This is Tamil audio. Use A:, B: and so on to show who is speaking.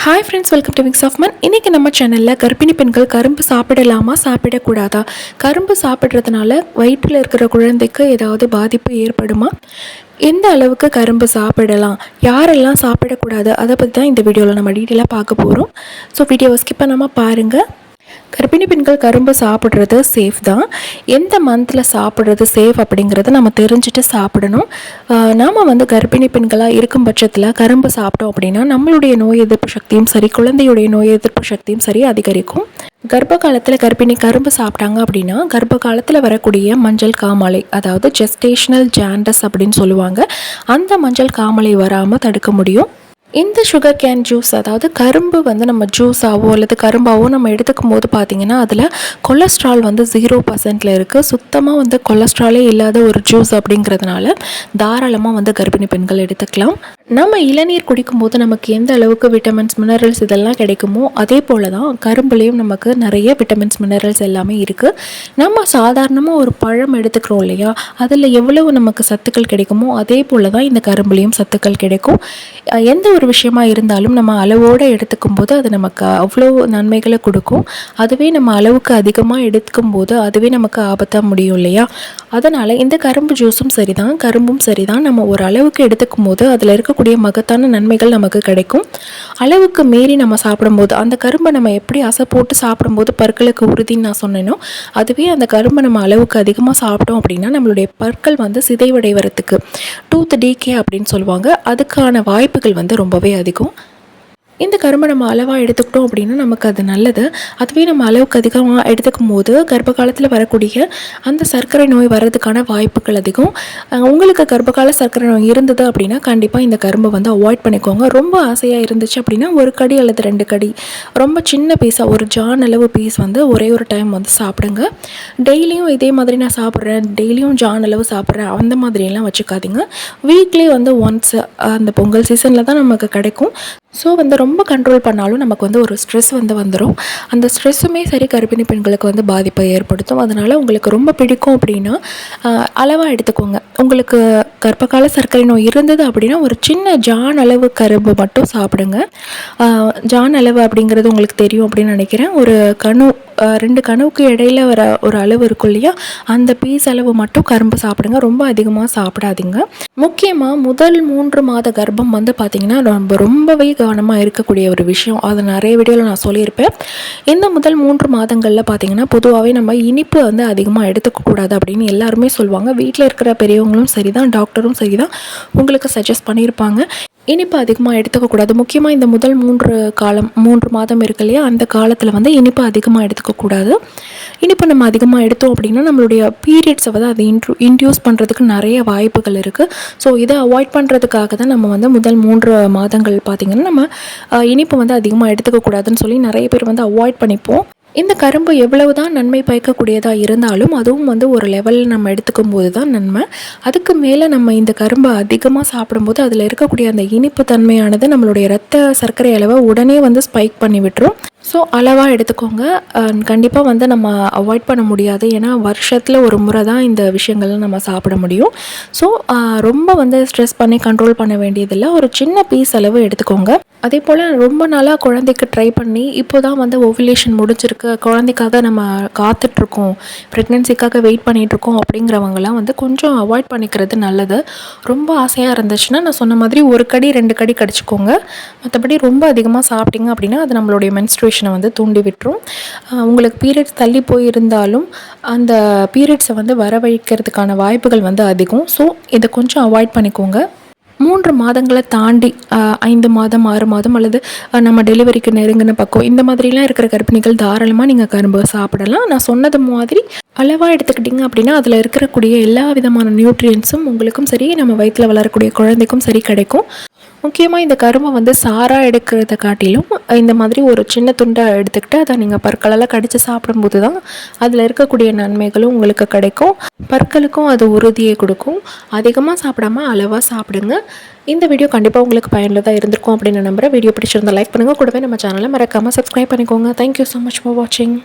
A: Hi friends, welcome to wings of man. இன்றைக்கி நம்ம சேனலில் கர்ப்பிணி பெண்கள் கரும்பு சாப்பிடலாமா சாப்பிடக்கூடாதா, கரும்பு சாப்பிட்றதுனால வயிற்றில் இருக்கிற குழந்தைக்கு ஏதாவது பாதிப்பு ஏற்படுமா, எந்த அளவுக்கு கரும்பு சாப்பிடலாம், யாரெல்லாம் சாப்பிடக்கூடாது, அதை பற்றி தான் இந்த வீடியோவில் நம்ம டீட்டெயிலாக பார்க்க போகிறோம். ஸோ வீடியோவை ஸ்கிப் பண்ணாமல் பாருங்கள். கர்ப்பிணி பெண்கள் கரும்பு சாப்பிட்றது சேஃப் தான். எந்த மந்தில் சாப்பிட்றது சேஃப் அப்படிங்கிறத நம்ம தெரிஞ்சுட்டு சாப்பிடணும். நாம் கர்ப்பிணி பெண்களாக இருக்கும் பட்சத்தில் கரும்பு சாப்பிட்டோம் அப்படின்னா நம்மளுடைய நோய் எதிர்ப்பு சக்தியும் சரி, குழந்தையுடைய நோய் எதிர்ப்பு சக்தியும் சரி அதிகரிக்கும். கர்ப்ப காலத்தில் கர்ப்பிணி கரும்பு சாப்பிட்டாங்க அப்படின்னா கர்ப்ப காலத்தில் வரக்கூடிய மஞ்சள் காமாலை, அதாவது ஜெஸ்டேஷனல் ஜாண்டஸ் அப்படின்னு சொல்லுவாங்க, அந்த மஞ்சள் காமாலை வராமல் தடுக்க முடியும். இந்த சுகர் கேன் ஜூஸ், அதாவது கரும்பு நம்ம ஜூஸாவோ அல்லது கரும்பாவோ நம்ம எடுத்துக்கும் போது பார்த்திங்கன்னா அதில் கொலஸ்ட்ரால் 0% இருக்குது. சுத்தமாக கொலஸ்ட்ராலே இல்லாத ஒரு ஜூஸ் அப்படிங்கிறதுனால தாராளமாக கர்ப்பிணி பெண்கள் எடுத்துக்கலாம். நம்ம இளநீர் குடிக்கும்போது நமக்கு எந்த அளவுக்கு விட்டமின்ஸ், மினரல்ஸ் இதெல்லாம் கிடைக்குமோ அதே போல் தான் கரும்புலேயும் நமக்கு நிறைய விட்டமின்ஸ், மினரல்ஸ் எல்லாமே இருக்குது. நம்ம சாதாரணமாக ஒரு பழம் எடுத்துக்கிறோம் இல்லையா, அதில் எவ்வளவு நமக்கு சத்துக்கள் கிடைக்குமோ அதே போல் தான் இந்த கரும்புலேயும் சத்துக்கள் கிடைக்கும். எந்த ஒரு விஷயமா இருந்தாலும் நம்ம அளவோடு எடுத்துக்கும் போது அது நமக்கு அவ்வளோ நன்மைகளை கொடுக்கும். அதுவே நம்ம அளவுக்கு அதிகமாக எடுத்துக்கும் போது அதுவே நமக்கு ஆபத்தாக முடியும் இல்லையா. அதனால் இந்த கரும்பு ஜூஸும் சரி தான், கரும்பும் சரி தான், நம்ம ஒரு அளவுக்கு எடுத்துக்கும் போது அதில் இருக்கக்கூடிய மகத்தான நன்மைகள் நமக்கு கிடைக்கும். அளவுக்கு மீறி நம்ம சாப்பிடும்போது, அந்த கரும்பை நம்ம எப்படி அசை போட்டு சாப்பிடும்போது பற்களுக்கு உறுதின்னு நான் சொன்னேனோ, அதுவே அந்த கரும்பை நம்ம அளவுக்கு அதிகமாக சாப்பிட்டோம் அப்படின்னா நம்மளுடைய பற்கள் சிதைவடைவதற்கு, டூத் டீகே அப்படின்னு சொல்லுவாங்க, அதுக்கான வாய்ப்புகள் ரொம்பவே அதிகம். இந்த கரும்பை நம்ம அளவாக எடுத்துக்கிட்டோம் அப்படின்னா நமக்கு அது நல்லது. அதுவே நம்ம அளவுக்கு அதிகமாக எடுத்துக்கும் போது கர்ப்ப காலத்தில் வரக்கூடிய அந்த சர்க்கரை நோய் வர்றதுக்கான வாய்ப்புகள் அதிகம். உங்களுக்கு கர்ப்பகால சர்க்கரை நோய் இருந்தது அப்படின்னா கண்டிப்பாக இந்த கரும்பை அவாய்ட் பண்ணிக்கோங்க. ரொம்ப ஆசையாக இருந்துச்சு அப்படின்னா ஒரு கடி அல்லது 2 கடி, ரொம்ப சின்ன பீஸாக ஒரு ஜான் அளவு பீஸ் ஒரே ஒரு டைம் சாப்பிடுங்க. டெய்லியும் இதே மாதிரி நான் சாப்பிட்றேன், டெய்லியும் ஜான் அளவு சாப்பிட்றேன் அந்த மாதிரியெல்லாம் வச்சுக்காதீங்க. வீக்லி ஒன்ஸ் அந்த பொங்கல் சீசனில் தான் நமக்கு கிடைக்கும். ஸோ ரொம்ப கண்ட்ரோல் பண்ணாலும் நமக்கு ஒரு ஸ்ட்ரெஸ் வந்துடும். அந்த ஸ்ட்ரெஸ்ஸுமே சரி கர்ப்பிணி பெண்களுக்கு பாதிப்பை ஏற்படுத்தும். அதனால் உங்களுக்கு ரொம்ப பிடிக்கும் அப்படின்னா அளவாக எடுத்துக்கோங்க. உங்களுக்கு கர்ப்பகால சர்க்கரை நோய் இருந்தது அப்படின்னா ஒரு சின்ன ஜான் அளவு கரும்பு மட்டும் சாப்பிடுங்க. ஜான் அளவு அப்படிங்கிறது உங்களுக்கு தெரியும் அப்படின்னு நினைக்கிறேன். ஒரு 2 கணுவுக்கு இடையில வர ஒரு அளவு இருக்கும் இல்லையா, அந்த பீஸ் அளவு மட்டும் கரும்பு சாப்பிடுங்க. ரொம்ப அதிகமாக சாப்பிடாதீங்க. முக்கியமாக முதல் 3 மாத கர்ப்பம் பார்த்திங்கன்னா ரொம்பவே கவனமாக இருக்கக்கூடிய ஒரு விஷயம். அது நிறைய வீடியோவில் நான் சொல்லியிருப்பேன். இந்த முதல் 3 மாதங்களில் பார்த்திங்கன்னா பொதுவாகவே நம்ம இனிப்பு அதிகமாக எடுத்துக்கக்கூடாது அப்படின்னு எல்லாருமே சொல்லுவாங்க. வீட்டில் இருக்கிற பெரியவங்களும் சரி தான், டாக்டரும் சரி தான் உங்களுக்கு சஜஸ்ட் பண்ணியிருப்பாங்க. இனிப்பு அதிகமாக எடுத்துக்கக்கூடாது. முக்கியமாக இந்த முதல் 3 மாதம் இருக்கு இல்லையா, அந்த காலத்தில் இனிப்பு அதிகமாக எடுத்துக்கக்கூடாது. இனிப்பு நம்ம அதிகமாக எடுத்தோம் அப்படின்னா நம்மளுடைய பீரியட்ஸை அது இன்டியூஸ் பண்ணுறதுக்கு நிறைய வாய்ப்புகள் இருக்குது. ஸோ இதை அவாய்ட் பண்ணுறதுக்காக தான் நம்ம முதல் 3 மாதங்கள் பார்த்திங்கன்னா நம்ம இனிப்பு அதிகமாக எடுத்துக்கக்கூடாதுன்னு சொல்லி நிறைய பேர் அவாய்ட் பண்ணிப்போம். இந்த கரும்பு எவ்வளவு தான் நன்மை பயக்கக்கூடியதாக இருந்தாலும் அதுவும் ஒரு லெவலில் நம்ம எடுத்துக்கும் போது தான் நன்மை. அதுக்கு மேலே நம்ம இந்த கரும்பை அதிகமாக சாப்பிடும்போது அதில் இருக்கக்கூடிய அந்த இனிப்பு தன்மையானது நம்மளுடைய இரத்த சர்க்கரை அளவை உடனே ஸ்பைக் பண்ணி விட்டுரும். ஸோ அளவாக எடுத்துக்கோங்க. கண்டிப்பாக நம்ம அவாய்ட் பண்ண முடியாது. ஏன்னா வருஷத்தில் ஒரு முறை தான் இந்த விஷயங்கள்லாம் நம்ம சாப்பிட முடியும். ஸோ ரொம்ப ஸ்ட்ரெஸ் பண்ணி கண்ட்ரோல் பண்ண வேண்டியதில்லை. ஒரு சின்ன பீஸ் அளவு எடுத்துக்கோங்க. அதே போல் ரொம்ப நாளாக குழந்தைக்கு ட்ரை பண்ணி இப்போ தான் ஓவுலேஷன் முடிஞ்சிருக்கு, குழந்தைக்காக நம்ம காத்துட்ருக்கோம், ப்ரெக்னென்சிக்காக வெயிட் பண்ணிகிட்ருக்கோம் அப்படிங்கிறவங்களாம் கொஞ்சம் அவாய்ட் பண்ணிக்கிறது நல்லது. ரொம்ப ஆசையாக இருந்துச்சுன்னா நான் சொன்ன மாதிரி ஒரு கடி 2 கடி கடிச்சிக்கோங்க. மற்றபடி ரொம்ப அதிகமாக சாப்பிட்டீங்க அப்படின்னா அது நம்மளுடைய மென்ஸ்ட்ரேஷனை தூண்டி விட்டுரும். உங்களுக்கு பீரியட்ஸ் தள்ளி போயிருந்தாலும் அந்த பீரியட்ஸை வர வைக்கிறதுக்கான வாய்ப்புகள் அதிகம். ஸோ இதை கொஞ்சம் அவாய்ட் பண்ணிக்கோங்க. 3 மாதங்களை தாண்டி 5 மாதம் 6 மாதம் அல்லது நம்ம டெலிவரிக்கு நெருங்கின பக்கம் இந்த மாதிரிலாம் இருக்கிற கர்ப்பிணிகள் தாராளமாக நீங்கள் கரும்பு சாப்பிடலாம். நான் சொன்னது மாதிரி அளவாக எடுத்துக்கிட்டிங்க அப்படின்னா அதில் இருக்கக்கூடிய எல்லா விதமான நியூட்ரியன்ஸும் உங்களுக்கும் சரி, நம்ம வயிற்றில் வளரக்கூடிய குழந்தைக்கும் சரி கிடைக்கும். முக்கியமாக இந்த கரும்பை சாராக எடுக்கிறத காட்டிலும் இந்த மாதிரி ஒரு சின்ன துண்டை எடுத்துக்கிட்டு அதை நீங்கள் பற்களெல்லாம் கடித்து சாப்பிடும்போது தான் அதில் இருக்கக்கூடிய நன்மைகளும் உங்களுக்கு கிடைக்கும். பற்களுக்கும் அது உறுதியை கொடுக்கும். அதிகமாக சாப்பிடாம அளவாக சாப்பிடுங்க. இந்த வீடியோ கண்டிப்பாக உங்களுக்கு பயனுள்ளதாக இருந்திருக்கும் அப்படின்னு நம்புகிறேன். வீடியோ பிடிச்சிருந்தால் லைக் பண்ணுங்கள். கூடவே நம்ம சேனலை மறக்காமல் சப்ஸ்கிரைப் பண்ணிக்கோங்க. தேங்க்யூ ஸோ மச் ஃபார் வாட்சிங்.